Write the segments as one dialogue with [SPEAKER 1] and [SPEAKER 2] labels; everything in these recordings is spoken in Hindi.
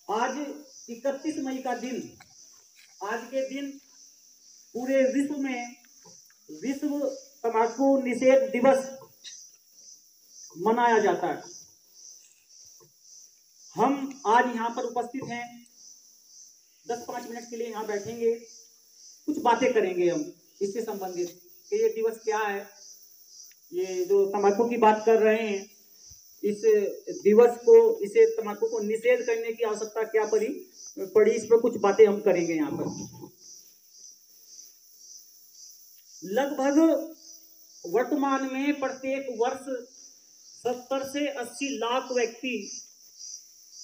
[SPEAKER 1] आज 31 मई का दिन, आज के दिन पूरे विश्व में विश्व तंबाकू निषेध दिवस मनाया जाता है। हम आज यहाँ पर उपस्थित हैं, 10-5 मिनट के लिए यहाँ बैठेंगे, कुछ बातें करेंगे हम इससे संबंधित कि ये दिवस क्या है। ये जो तंबाकू की बात कर रहे हैं, इस दिवस को, इसे तंबाकू को निषेध करने की आवश्यकता क्या पड़ी, इस पर कुछ बातें हम करेंगे। यहाँ पर लगभग वर्तमान में प्रत्येक वर्ष 70 से 80 लाख व्यक्ति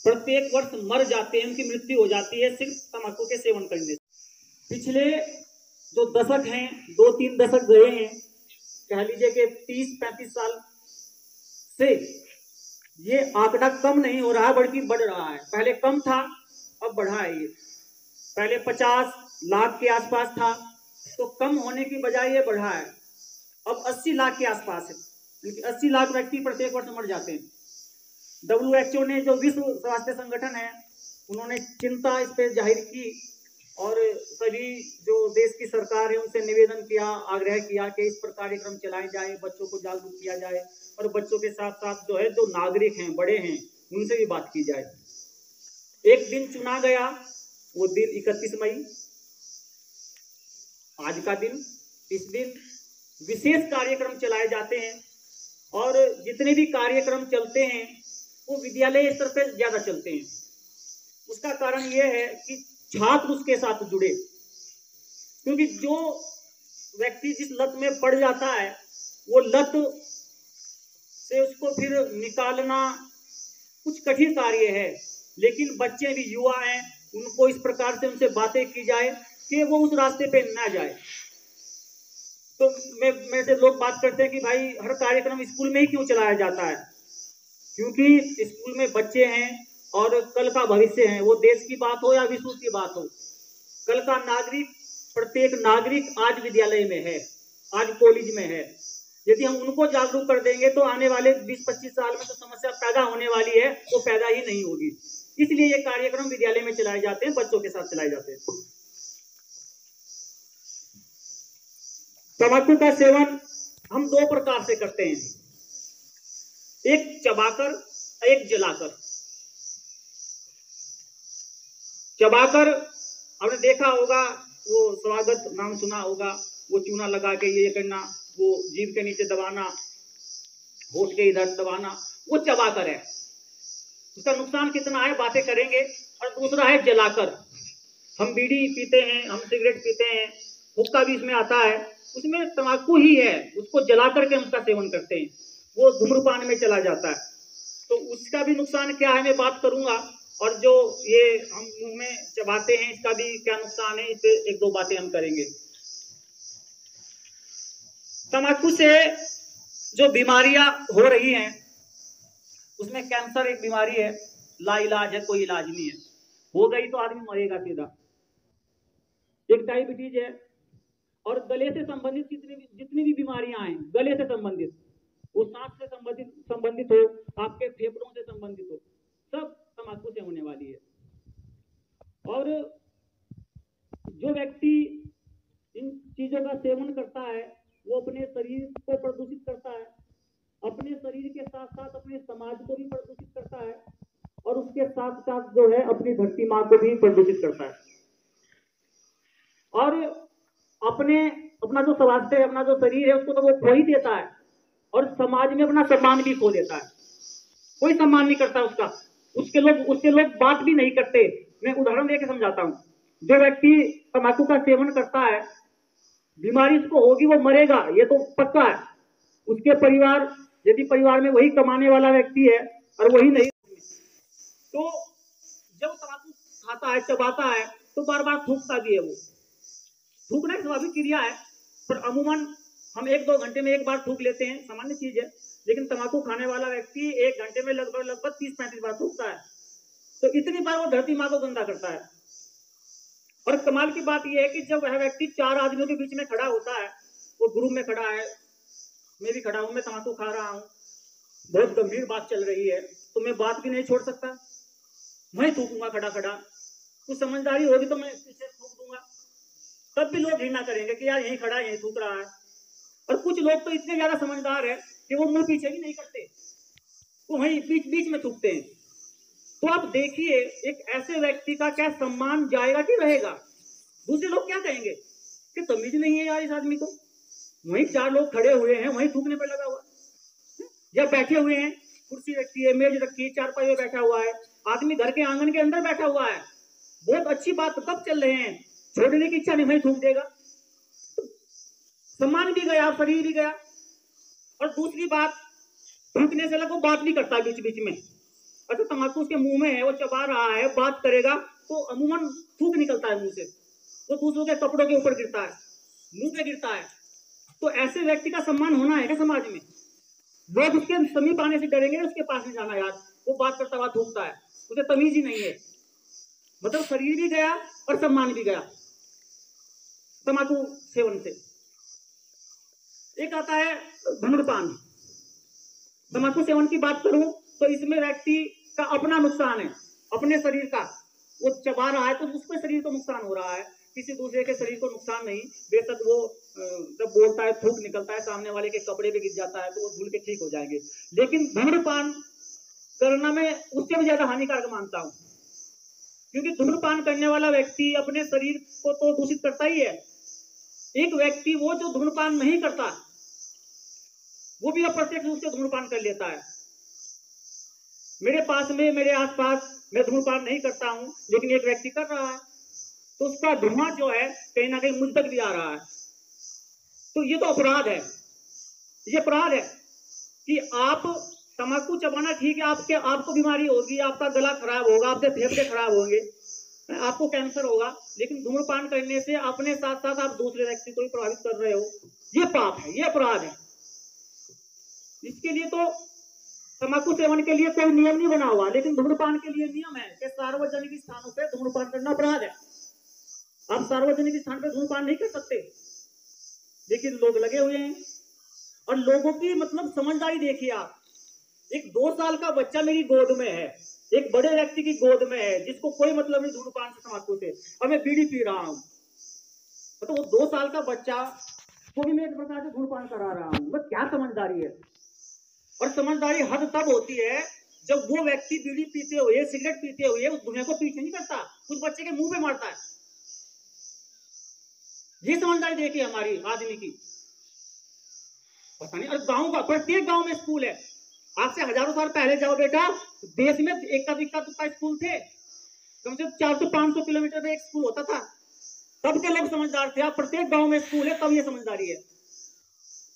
[SPEAKER 1] प्रत्येक वर्ष मर जाते हैं, उनकी मृत्यु हो जाती है सिर्फ तंबाकू के सेवन करने से। पिछले जो दशक हैं, 2-3 दशक गए हैं, कह लीजिए कि 30-35 साल से ये आंकड़ा कम नहीं हो रहा बल्कि बढ़ रहा है। पहले कम था, अब बढ़ा है। ये पहले 50 लाख के आसपास था, तो कम होने की बजाय ये बढ़ा है, अब 80 लाख के आसपास है। 80 लाख व्यक्ति प्रत्येक वर्ष मर जाते हैं। WHO ने, जो विश्व स्वास्थ्य संगठन है, उन्होंने चिंता इस पर जाहिर की और सभी जो देश की सरकार है उनसे निवेदन किया, आग्रह किया कि इस पर कार्यक्रम चलाए जाए, बच्चों को जागरूक किया जाए और बच्चों के साथ साथ जो है जो नागरिक हैं, बड़े हैं, उनसे भी बात की जाए। एक दिन चुना गया, वो दिन 31 मई, आज का दिन। इस दिन विशेष कार्यक्रम चलाए जाते हैं और जितने भी कार्यक्रम चलते हैं वो विद्यालय स्तर पर ज्यादा चलते हैं। उसका कारण यह है कि छात्र उसके साथ जुड़े, क्योंकि जो व्यक्ति जिस लत में पड़ जाता है वो लत से उसको फिर निकालना कुछ कठिन कार्य है। लेकिन बच्चे भी युवा हैं, उनको इस प्रकार से उनसे बातें की जाए कि वो उस रास्ते पे ना जाए। तो मेरे से लोग बात करते हैं कि भाई हर कार्यक्रम स्कूल में ही क्यों चलाया जाता है? क्योंकि स्कूल में बच्चे हैं और कल का भविष्य है। वो देश की बात हो या विश्व की बात हो, कल का नागरिक, प्रत्येक नागरिक आज विद्यालय में है, आज कॉलेज में है। यदि हम उनको जागरूक कर देंगे तो आने वाले 20-25 साल में जो समस्या पैदा होने वाली है वो पैदा ही नहीं होगी। इसलिए ये कार्यक्रम विद्यालय में चलाए जाते हैं, बच्चों के साथ चलाए जाते हैं। तंबाकू का सेवन हम 2 प्रकार से करते हैं, एक चबाकर, एक जलाकर। चबाकर आपने देखा होगा, वो स्वागत नाम सुना होगा, वो चूना लगा के ये करना, वो जीभ के नीचे दबाना, होठ के इधर दबाना, वो चबाकर है। उसका नुकसान कितना है बातें करेंगे। और दूसरा है जलाकर। हम बीड़ी पीते हैं, हम सिगरेट पीते हैं, हुक्का भी इसमें आता है, उसमें तंबाकू ही है, उसको जला करके हम उसका सेवन करते हैं, वो धूम्रपान में चला जाता है। तो उसका भी नुकसान क्या है मैं बात करूंगा, और जो ये हम मुंह में चबाते हैं इसका भी क्या नुकसान है, इस पे 1-2 बातें हम करेंगे। तंबाकू से जो बीमारियां हो रही हैं उसमें कैंसर एक बीमारी है, लाइलाज है, कोई इलाज नहीं है, हो गई तो आदमी मरेगा सीधा। एक डायबिटीज है, और गले से संबंधित जितनी भी बीमारियां हैं, गले से संबंधित, वो सांस से संबंधित हो, आपके फेफड़ों से संबंधित हो, सब तंबाकू से होने वाली है। और जो व्यक्ति इन चीजों का सेवन करता है वो अपने शरीर को प्रदूषित करता है, अपने शरीर के साथ साथ अपने समाज को भी प्रदूषित करता है, और उसके साथ साथ जो है अपनी धरती माँ को भी प्रदूषित करता है, और अपना जो स्वास्थ्य है, अपना जो शरीर है, उसको तो वो खो ही देता है, और समाज में अपना सम्मान भी खो देता है। कोई सम्मान नहीं करता उसका, उसके लोग बात भी नहीं करते। मैं उदाहरण देकर समझाता हूँ। जो व्यक्ति तंबाकू का सेवन करता है, बीमारी उसको होगी, वो मरेगा, ये तो पक्का है। उसके परिवार, यदि परिवार में वही कमाने वाला व्यक्ति है और वही नहीं, तो जब तंबाकू खाता है, चबाता है, तो बार बार थूकता भी है। वो थूकना स्वाभाविक क्रिया है, पर अमूमन हम 1-2 घंटे में एक बार थूक लेते हैं, सामान्य चीज है। लेकिन तंबाकू खाने वाला व्यक्ति 1 घंटे में लगभग 30-35 बार थूकता है। तो इतनी बार वो धरती माँ को गंदा करता है। और कमाल की बात यह है कि जब वह व्यक्ति 4 आदमियों के बीच में खड़ा होता है, वो ग्रुप में खड़ा है, मैं भी खड़ा हूं, मैं तंबाकू खा रहा हूं, बहुत गंभीर बात चल रही है, तो मैं बात भी नहीं छोड़ सकता। वहीं थूकूंगा खड़ा खड़ा। कुछ समझदारी होगी तो मैं पीछे थूक दूंगा, तब भी लोग घृणा करेंगे कि यार यहीं खड़ा यहीं थूक रहा है। और कुछ लोग तो इतने ज्यादा समझदार है कि वो मुंह पीछे भी नहीं करते, वो वहीं बीच बीच में थूकते हैं। तो आप देखिए एक ऐसे व्यक्ति का क्या सम्मान जाएगा कि रहेगा। दूसरे लोग क्या कहेंगे कि तमीज नहीं है यार इस आदमी को, वहीं 4 लोग खड़े हुए हैं वहीं थूकने पर लगा हुआ, या बैठे हुए हैं, कुर्सी रखी है, मेज रखी है, चारपाई में बैठा हुआ है, आदमी घर के आंगन के अंदर बैठा हुआ है, बहुत अच्छी बात कब चल रहे हैं, छोड़ने की इच्छा नहीं, वहीं थूक देगा, सम्मान भी गया, शरीर भी गया। और दूसरी बात, थूकने से लगो बात भी करता है बीच बीच में। अच्छा तम्बाकू उसके मुंह में है, वो चबा रहा है, बात करेगा तो अमूमन थूक निकलता है मुंह से, वो दूसरों के कपड़ों के ऊपर गिरता है, मुंह पे गिरता है। तो ऐसे व्यक्ति का सम्मान होना है क्या समाज में? लोग उसके समीप आने से डरेंगे, उसके पास नहीं जाना यार, वो बात करता हुआ थूकता है, उसे तमीज ही नहीं है। मतलब शरीर भी गया और सम्मान भी गया तम्बाकू सेवन से। एक आता है धूम्रपान। तम्बाकू सेवन की बात करूं तो इसमें व्यक्ति का अपना नुकसान है, अपने शरीर का, वो चबा रहा है तो उसके शरीर को नुकसान हो रहा है, किसी दूसरे के शरीर को नुकसान नहीं। बेशक वो जब बोलता है थूक निकलता है, सामने वाले के कपड़े पे गिर जाता है तो वो धुल के ठीक हो जाएंगे, लेकिन धूम्रपान करना मैं उससे भी ज्यादा हानिकारक मानता हूं, क्योंकि धूम्रपान करने वाला व्यक्ति अपने शरीर को तो दूषित करता ही है। एक व्यक्ति वो जो धूम्रपान नहीं करता वो भी अप्रत्यक्ष रूप से धूम्रपान कर लेता है। मेरे पास में, मेरे आसपास, मैं धूम्रपान नहीं करता हूं लेकिन एक व्यक्ति कर रहा है तो उसका धुआं जो है कहीं ना कहीं मुझ तक भी आ रहा है। तो ये तो अपराध है, ये अपराध है कि आप तम्बाकू चबाना ठीक है, आपको बीमारी होगी, आपका गला खराब होगा, आपके फेफड़े खराब होंगे, आपको कैंसर होगा, लेकिन धूम्रपान करने से अपने साथ साथ आप दूसरे व्यक्ति को भी प्रभावित कर रहे हो, ये पाप है, ये अपराध है। इसके लिए तो तम्बाकू सेवन के लिए कोई नियम नहीं बना हुआ, लेकिन धूम्रपान के लिए नियम है कि सार्वजनिक स्थानों पर धूम्रपान करना अपराध है। आप सार्वजनिक स्थान पर धूम्रपान नहीं कर सकते, लेकिन लोग लगे हुए हैं। और लोगों की मतलब समझदारी देखिए आप, एक 2 साल का बच्चा मेरी गोद में है, एक बड़े व्यक्ति की गोद में है जिसको कोई मतलब नहीं धूम्रपान से तम्बाकू से, और मैं बीड़ी पी रहा हूँ, तो वो 2 साल का बच्चा को भी मैं एक प्रकार से धूम्रपान करा रहा हूँ, बस क्या समझदारी है। और समझदारी हद तब होती है जब वो व्यक्ति बीड़ी पीते हुए, सिगरेट पीते हुए उस धुएं को पीछे नहीं करता, उस बच्चे के मुंह पे मारता है। ये समझदारी देखिए हमारी आदमी की, पता नहीं। और गांव का, प्रत्येक गांव में स्कूल है, आज से हजारों साल पहले जाओ बेटा, देश में इक्का दुक्का स्कूल थे, कम से कम 400-500 किलोमीटर में एक स्कूल होता था, तब के लोग समझदार थे। अब प्रत्येक गांव में स्कूल है, तब ये समझदारी है,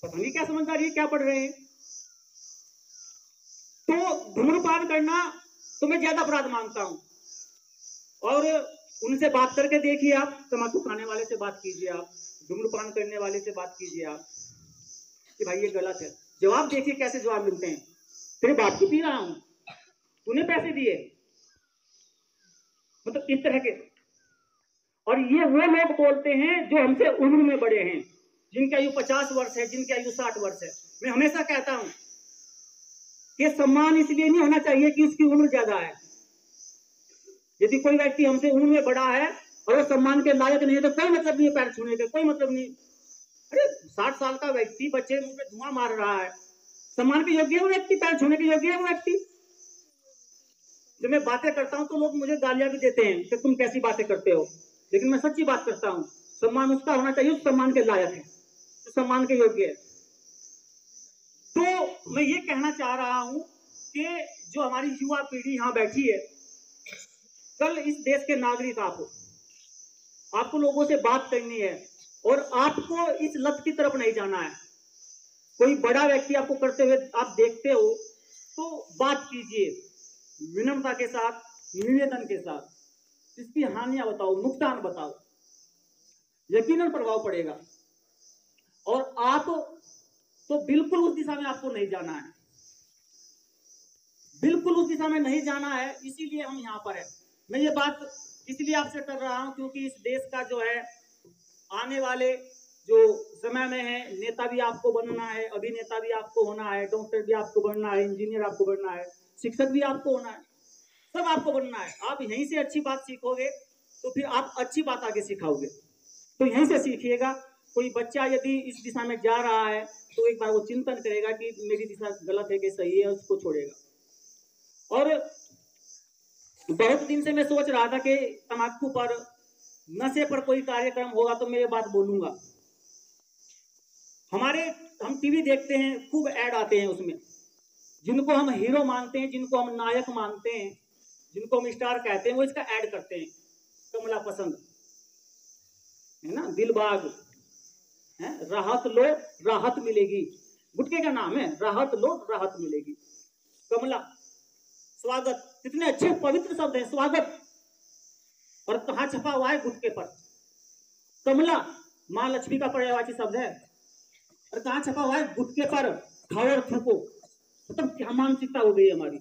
[SPEAKER 1] पता नहीं क्या समझदारी है, क्या पढ़ रहे हैं। तो धूम्रपान करना तो मैं ज्यादा अपराध मानता हूं। और उनसे बात करके देखिए, आप तम्बाकू खाने वाले से बात कीजिए, आप धूम्रपान करने वाले से बात कीजिए आप कि भाई ये गलत है, जवाब देखिए कैसे जवाब मिलते हैं, तेरे बाप की पी रहा हूं, तूने पैसे दिए, मतलब इस तरह के। और ये वो लोग बोलते हैं जो हमसे उम्र में बड़े हैं, जिनकी आयु 50 वर्ष है, जिनकी आयु 60 वर्ष है। मैं हमेशा कहता हूं कि सम्मान इसलिए नहीं होना चाहिए कि उसकी उम्र ज्यादा है। यदि कोई व्यक्ति हमसे उम्र में बड़ा है और वो सम्मान के लायक नहीं है तो कोई मतलब नहीं है पैर छूने का, कोई मतलब नहीं। अरे 60 साल का व्यक्ति बच्चे मुंह पे धुआं मार रहा है, सम्मान के योग्य है वो व्यक्ति, पैर छूने के योग्य है वो व्यक्ति। जब मैं बातें करता हूं तो लोग मुझे गालियां भी देते हैं कि तुम कैसी बातें करते हो, लेकिन मैं सच्ची बात करता हूं। सम्मान उसका होना चाहिए उस सम्मान के लायक है, तो सम्मान के योग्य है। तो मैं ये कहना चाह रहा हूं कि जो हमारी युवा पीढ़ी यहाँ बैठी है, कल इस देश के नागरिक आपको लोगों से बात करनी है और आपको इस लत की तरफ नहीं जाना है। कोई बड़ा व्यक्ति आपको करते हुए आप देखते हो तो बात कीजिए विनम्रता के साथ, निवेदन के साथ, इसकी हानियां बताओ, नुकसान बताओ, यकीनन प्रभाव पड़ेगा। और आप तो बिल्कुल उस दिशा में आपको नहीं जाना है, बिल्कुल उस दिशा में नहीं जाना है, इसीलिए हम यहाँ पर है। मैं ये बात इसलिए आपसे कर रहा हूं क्योंकि इस देश का जो है आने वाले जो समय में है, नेता भी आपको बनना है, अभिनेता भी आपको होना है, डॉक्टर भी आपको बनना है, इंजीनियर आपको बनना है, शिक्षक भी आपको होना है। सब आपको बनना है। आप यहीं से अच्छी बात सीखोगे तो फिर आप अच्छी बात आगे सिखाओगे। तो यहीं से सीखिएगा। कोई बच्चा यदि इस दिशा में जा रहा है तो एक बार वो चिंतन करेगा कि मेरी दिशा गलत है कि सही है, उसको छोड़ेगा। और बहुत दिन से मैं सोच रहा था कि तम्बाकू पर, नशे पर कोई कार्यक्रम होगा तो मैं ये बात बोलूंगा। हम टीवी देखते हैं, खूब ऐड आते हैं उसमें, जिनको हम हीरो मानते हैं, जिनको हम नायक मानते हैं, जिनको हम स्टार कहते हैं, वो इसका ऐड करते हैं। कमला पसंद है ना, दिलबाग है, राहत लो राहत मिलेगी, गुटके का नाम है, राहत लो राहत मिलेगी। कमला, स्वागत, कितने अच्छे पवित्र शब्द है, स्वागत। और कहाँ छपा हुआ है? गुटके पर। कमला मां लक्ष्मी का पर्यायवाची शब्द है, और कहाँ छपा हुआ है? गुटके पर। खाओ और थूको। मतलब क्या मानसिकता हो गई है हमारी,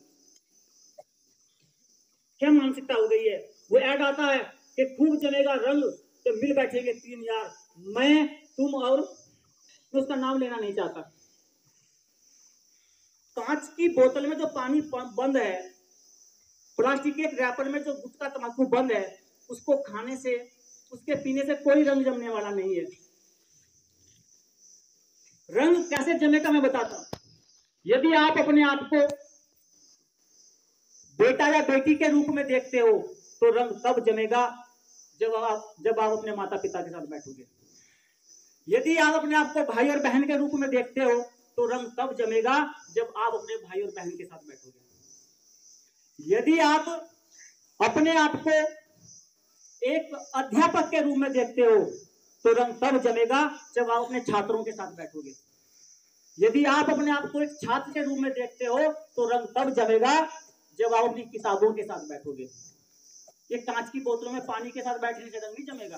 [SPEAKER 1] क्या मानसिकता हो गई है। वो ऐड आता है कि खूब जमेगा रंग तो मिल बैठेंगे 3 यार, मैं, तुम और, मैं उसका नाम लेना नहीं चाहता। कांच की बोतल में जो पानी बंद है, प्लास्टिक के रैपर में जो गुटखा तम्बाकू बंद है, उसको खाने से, उसके पीने से कोई रंग जमने वाला नहीं है। रंग कैसे जमेगा मैं बताता हूं। यदि आप अपने आप को बेटा या बेटी के रूप में देखते हो तो रंग तब जमेगा जब आप अपने माता पिता के साथ बैठोगे। यदि आप अपने आप को भाई और बहन के रूप में देखते हो तो रंग तब जमेगा जब आप अपने भाई और बहन के साथ बैठोगे। यदि आप अपने आप को एक अध्यापक के रूप में देखते हो तो रंग तब जमेगा जब आप अपने छात्रों के साथ बैठोगे। यदि आप अपने आप को एक छात्र के रूप में देखते हो तो रंग तब जमेगा जब आप अपनी किताबों के साथ बैठोगे। ये कांच की बोतलों में पानी के साथ बैठने से रंग नहीं जमेगा,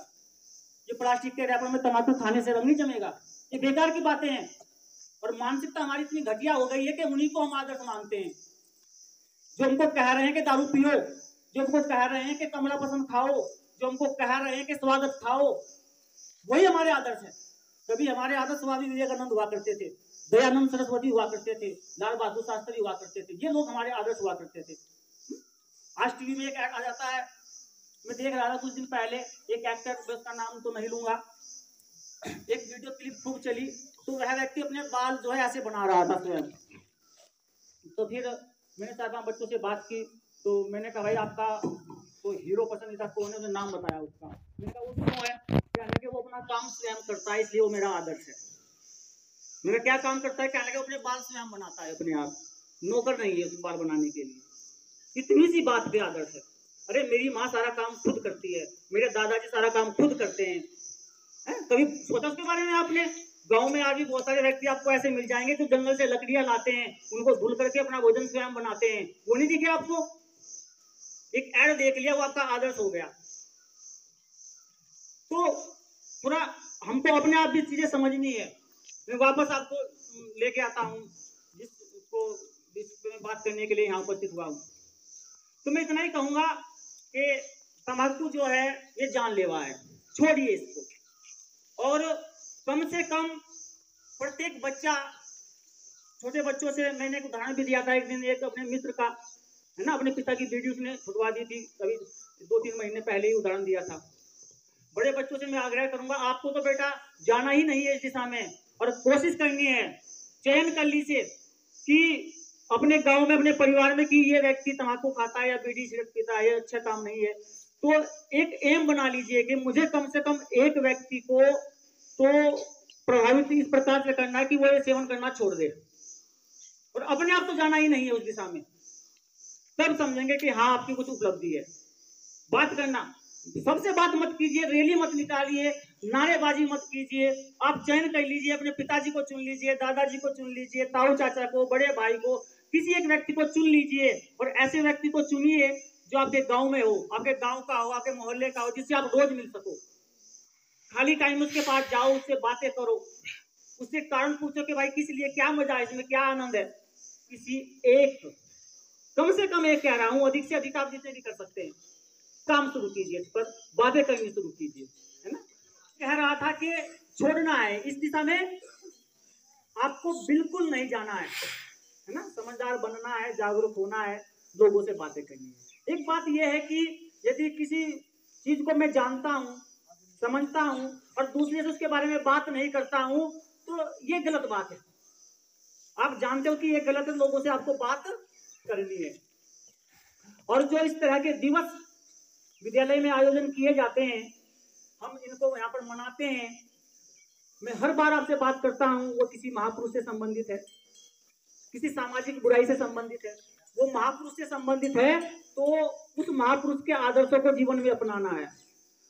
[SPEAKER 1] ये प्लास्टिक के रैपर में तम्बाकू खाने से रंग नहीं जमेगा। ये बेकार की बातें हैं। और मानसिकता हमारी इतनी घटिया हो गई है कि उन्हीं को हम आदर्श मानते हैं, जो हमको कह रहे हैं कि दारू पियो, जो हमको कह रहे हैं कि कमला पसंद खाओ, जो हमको कह रहे हैं कि स्वागत खाओ, वही हमारे आदर्श है। कभी हमारे आदर्श स्वामी विवेकानंद हुआ करते थे, दयानंद सरस्वती हुआ करते थे, लाल बहादुर शास्त्री हुआ करते थे, ये लोग हमारे आदर्श हुआ करते थे। आज टीवी में एक ऐड आ जाता है, मैं देख रहा था कुछ दिन पहले, एक एक्टर, उसका नाम तो नहीं लूंगा, एक वीडियो क्लिप खूब चली, तो वह व्यक्ति अपने बाल जो है ऐसे बना रहा था स्वयं। तो फिर मैंने 4-5 बच्चों से बात की, तो मैंने कहा भाई आपका तो हीरो पसंदीदा कौन है, उसने नाम बताया उसका। मैंने कहा वो क्यों है? कहने लगे वो अपना काम स्वयं करता है इसलिए वो मेरा आदर्श है। मेरा क्या काम करता है? कहने लगे अपने बाल स्वयं बनाता है अपने आप, नौकर नहीं है उस बाल बनाने के लिए। इतनी सी बात पे आदर्श है। अरे मेरी माँ सारा काम खुद करती है, मेरे दादाजी सारा काम खुद करते हैं। कभी सोचा उसके बारे में आपने? गांव में आज भी बहुत सारे व्यक्ति आपको ऐसे मिल जाएंगे जो जंगल से लकड़ियां लाते हैं, उनको धुल करके अपना भोजन स्वयं बनाते हैं। वो नहीं दिखे आपको? एक ऐड देख लिया, वो आपका आदर्श हो गया। तो पूरा हमको अपने आप भी चीजें समझनी है। मैं वापस आपको लेके आता हूँ जिसको बात करने के लिए यहाँ उपस्थित हुआ हूँ। तो मैं इतना ही कहूंगा कि तम्बाकू जो है ये जानलेवा है, छोड़िए इसको। और कम से कम प्रत्येक बच्चा, छोटे बच्चों से, मैंने एक उदाहरण भी दिया था एक दिन, एक अपने मित्र का है ना, अपने पिता की वीडियो उसने छुड़वा दी थी, अभी 2-3 महीने पहले ही उदाहरण दिया था। बड़े बच्चों से मैं आग्रह करूंगा, आपको तो बेटा जाना ही नहीं है इस दिशा में, और कोशिश करनी है, चयन कर लीजिए कि अपने गांव में, अपने परिवार में, कि ये व्यक्ति तम्बाकू खाता है या बीड़ी सिगरेट पीता है, ये अच्छा काम नहीं है। तो एक एम बना लीजिए कि मुझे कम से कम एक व्यक्ति को तो प्रभावित इस प्रकार से करना है कि वो ये सेवन करना छोड़ दे, और अपने आप तो जाना ही नहीं है उस दिशा में। तब समझेंगे कि हाँ आपकी कुछ उपलब्धि है। बात करना, सबसे बात मत कीजिए, रैली मत निकालिए, नारेबाजी मत कीजिए। आप चयन कर लीजिए, अपने पिताजी को चुन लीजिए, दादाजी को चुन लीजिए, ताऊ चाचा को, बड़े भाई को, किसी एक व्यक्ति को चुन लीजिए, और ऐसे व्यक्ति को चुनिए जो आपके गांव में हो, आपके गांव का हो, आपके मोहल्ले का हो, जिससे आप रोज मिल सको। खाली टाइम उसके पास जाओ, उससे बातें करो, उससे कारण पूछो कि भाई किस लिए, क्या मजा है इसमें, क्या आनंद है। किसी एक, कम से कम एक कह रहा हूं, अधिक से अधिक आप जितने भी कर सकते हैं काम शुरू कीजिए, इस पर बातें करनी शुरू कीजिए, है ना। कह रहा था कि छोड़ना है, इस दिशा में आपको बिल्कुल नहीं जाना है ना। समझदार बनना है, जागरूक होना है, लोगों से बातें करनी है। एक बात यह है कि यदि किसी चीज को मैं जानता हूँ, समझता हूँ और दूसरे से उसके बारे में बात नहीं करता हूँ, तो ये गलत बात है। आप जानते हो कि ये गलत है, लोगों से आपको बात करनी है। और जो इस तरह के दिवस विद्यालय में आयोजन किए जाते हैं, हम इनको यहाँ पर मनाते हैं, मैं हर बार आपसे बात करता हूँ, वो किसी महापुरुष से संबंधित है, किसी सामाजिक बुराई से संबंधित है। वो महापुरुष से संबंधित है तो उस महापुरुष के आदर्शों को जीवन में अपनाना है।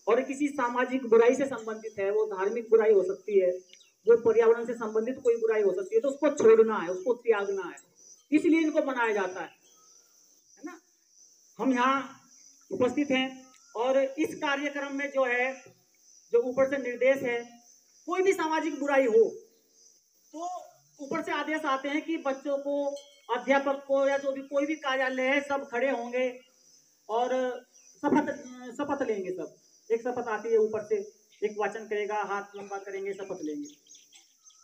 [SPEAKER 1] और किसी सामाजिक बुराई से संबंधित है, वो धार्मिक बुराई हो सकती है, वो पर्यावरण से संबंधित कोई बुराई हो सकती है, तो उसको छोड़ना है, उसको त्यागना है। इसलिए इनको मनाया जाता है ना। हम यहाँ उपस्थित हैं और इस कार्यक्रम में जो है, जो ऊपर से निर्देश है, कोई भी सामाजिक बुराई हो तो ऊपर से आदेश आते हैं कि बच्चों को, अध्यापक को, या जो भी कोई भी कार्यालय है, सब खड़े होंगे और शपथ लेंगे। सब एक शपथ आती है ऊपर से, एक वाचन करेगा, हाथ लंबा करेंगे, शपथ लेंगे।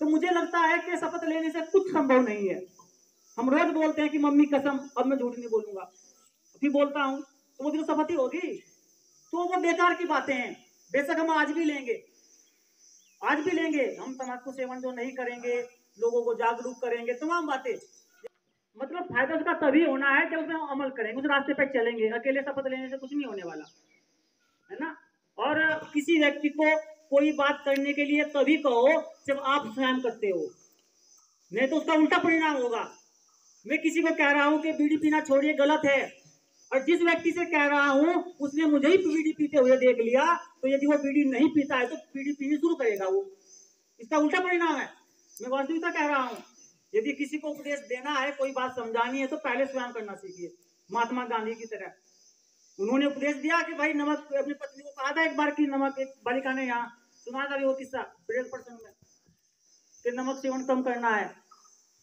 [SPEAKER 1] तो मुझे लगता है कि शपथ लेने से कुछ संभव नहीं है। हम रोज बोलते हैं कि मम्मी कसम, अब मैं झूठ नहीं बोलूंगा, अभी बोलता हूँ, तो वो तो शपथ ही होगी। तो वो बेकार की बातें हैं। बेशक हम आज भी लेंगे, हम तंबाकू सेवन जो नहीं करेंगे, लोगों को जागरूक करेंगे, तमाम बातें। मतलब फायदा उसका तभी होना है जब उसमें हम अमल करेंगे, उस रास्ते पर चलेंगे। अकेले शपथ लेने से कुछ नहीं होने वाला है ना। और किसी व्यक्ति को कोई बात करने के लिए तभी कहो जब आप स्वयं करते हो, नहीं तो उसका उल्टा परिणाम होगा। मैं किसी को कह रहा हूं कि बीड़ी पीना छोड़िए, गलत है, और जिस व्यक्ति से कह रहा हूं उसने मुझे ही बीड़ी पीते हुए देख लिया, तो यदि वो बीड़ी नहीं पीता है तो बीड़ी पीनी शुरू करेगा वो। इसका उल्टा परिणाम है। मैं वास्तविकता कह रहा हूं। यदि किसी को उपदेश देना है, कोई बात समझानी है, तो पहले स्वयं करना सीखिए। महात्मा गांधी की तरह उन्होंने उपदेश दिया कि भाई नमक, अपनी पत्नी को कहा था एक बार कि नमक, एक बालिका ने यहाँ सुना था वो किस्सा ब्रेक प्रसंग में, कि नमक सेवन कम करना है।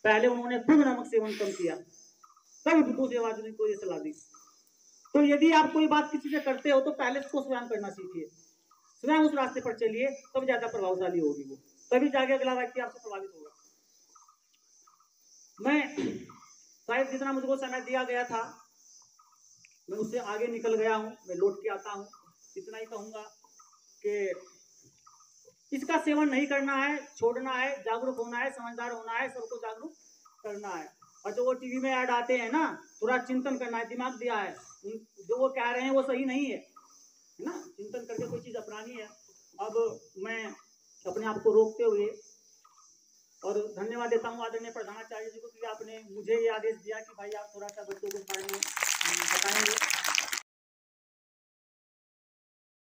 [SPEAKER 1] पहले उन्होंने खुद नमक सेवन कम किया, तब दूसरे आदमी को ये सलाह दी। तो यदि आप कोई बात किसी से करते हो तो पहले उसको स्वयं करना सीखिए, स्वयं उस रास्ते पर चलिए, तब ज्यादा प्रभावशाली होगी वो, तभी जाके अगला व्यक्ति आपसे प्रभावित होगा। मैं शायद जितना मुझको समय दिया गया था मैं उससे आगे निकल गया हूं, मैं लौट के आता हूं। इतना ही कहूंगा कि इसका सेवन नहीं करना है, छोड़ना है, जागरूक होना है, समझदार होना है, सबको जागरूक करना है। और जो वो टीवी में ऐड आते हैं ना, थोड़ा चिंतन करना है, दिमाग दिया है, जो वो कह रहे हैं वो सही नहीं है ना, चिंतन करके कोई चीज अपनानी है। अब मैं अपने आप को रोकते हुए और धन्यवाद देता हूँ आदरणीय प्रधानाचार्य जी को कि आपने मुझे ये आदेश दिया कि भाई आप थोड़ा सा बच्चों के बारे में